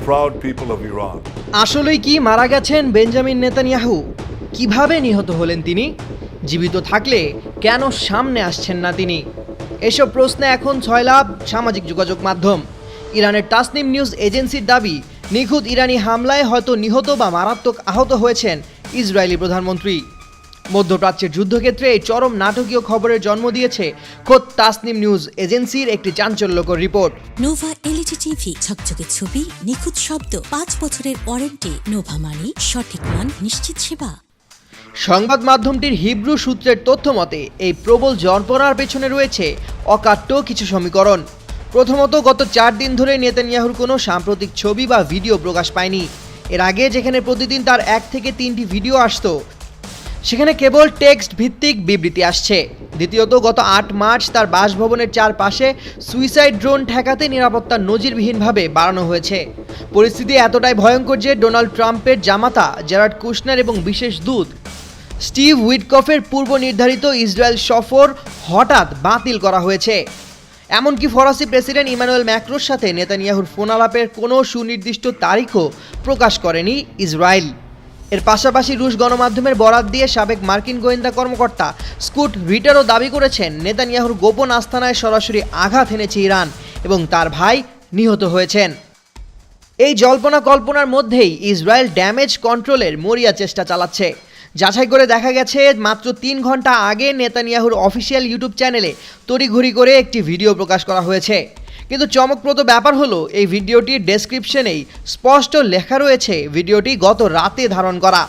proud people of Iran. আসলেই কি মারা গেছেন বেঞ্জামিন নেতানিয়াহু? কিভাবে নিহত হলেন তিনি? জীবিত থাকলে কেন সামনে আসছেন না তিনি? এসব প্রশ্নে এখন ছয়লাভ সামাজিক যোগাযোগ মাধ্যম। ইরানের তাসনিম নিউজ এজেন্সির দাবি, নিখুঁত ইরানি হামলায় হয়তো নিহত বা মারাত্মক আহত হয়েছেন ইসরায়েলি প্রধানমন্ত্রী। মধ্যপ্রাচ্যের যুদ্ধক্ষেত্রে এই চরম নাটকীয় খবরের জন্ম দিয়েছে খোদ তাসনিম নিউজ এজেন্সির একটি চাঞ্চল্যকর রিপোর্ট। নোভা এলইডি টিভি, ঝকঝকে ছবি, নিখুঁত শব্দ, 5 বছরের ওয়ারেন্টি। নোভা মানি সঠিক মান, নিশ্চিত সেবা। সংবাদ মাধ্যমটির হিব্রু সূত্রের তথ্য মতে এই প্রবল জল্পনার পেছনে রয়েছে অকাট্য কিছু সমীকরণ। প্রথমত, গত 4 দিন ধরে নেতানিয়াহুর কোনো সাম্প্রতিক ছবি বা ভিডিও প্রকাশ পায়নি। এর আগে যেখানে প্রতিদিন তার 1 থেকে 3টি ভিডিও আসতো, সেখানে কেবল টেক্সট ভিত্তিক বিবৃতি আসছে। দ্বিতীয়ত, গত 8 মার্চ তার বাসভবনের চারপাশে সুইসাইড ড্রোন ঠেকাতে নিরাপত্তা নজিরবিহীনভাবে বাড়ানো হয়েছে। পরিস্থিতি এতটাই ভয়ঙ্কর যে ডোনাল্ড ট্রাম্পের জামাতা জেরার্ড কুশনার এবং বিশেষ দূত স্টিভ উইটকফের পূর্ব নির্ধারিত ইসরায়েল সফর হঠাৎ বাতিল করা হয়েছে। এমনকি ফরাসি প্রেসিডেন্ট ইমানুয়েল ম্যাক্রোর সাথে নেতানিয়াহুর ফোন আলাপের কোনো সুনির্দিষ্ট তারিখও প্রকাশ করেনি ইসরায়েল। এর পাশাপাশি রুশ গণমাধ্যমের বরাত দিয়ে সাবেক মার্কিন গোয়েন্দা কর্মকর্তা স্কুট রিটারও দাবি করেছেন নেতানিয়াহুর গোপন আস্তানায় সরাসরি আঘাত এনেছে ইরান এবং তার ভাই নিহত হয়েছেন। এই জল্পনা কল্পনার মধ্যেই ইসরায়েল ড্যামেজ কন্ট্রোলের মরিয়া চেষ্টা চালাচ্ছে। যাচাই করে দেখা গেছে মাত্র 3 ঘন্টা আগে নেতানিয়াহুর অফিসিয়াল ইউটিউব চ্যানেলে তড়িঘড়ি করে একটি ভিডিও প্রকাশ করা হয়েছে। কিন্তু চমকপ্রদ ব্যাপার হলো, এই ভিডিওটির ডেসক্রিপশনেই স্পষ্ট লেখা রয়েছে ভিডিওটি গত রাতে ধারণ করা।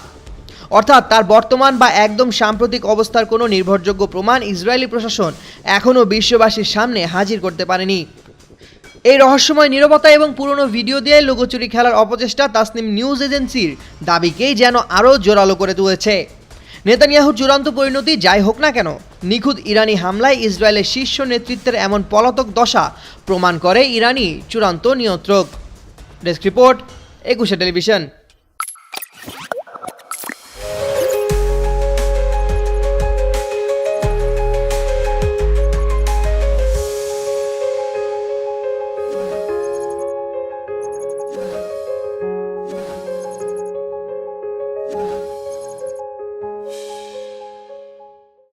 অর্থাৎ তার বর্তমান বা একদম সাম্প্রতিক অবস্থার কোনো নির্ভরযোগ্য প্রমাণ ইসরায়েলি প্রশাসন এখনও বিশ্ববাসীর সামনে হাজির করতে পারেনি। এই রহস্যময় নীরবতা এবং পুরনো ভিডিও দিয়ে লুকোচুরি খেলার অপচেষ্টা তাসনিম নিউজ এজেন্সির দাবিকেই যেন আরও জোরালো করে তুলেছে। নেতানিয়াহুর চূড়ান্ত পরিণতি যাই হোক না কেন, নিখুঁত ইরানি হামলায় ইসরায়েলের শীর্ষ নেতৃত্বের এমন পলাতক দশা প্রমাণ করে ইরানি চূড়ান্ত নিয়ন্ত্রক। Desk report, 21 television.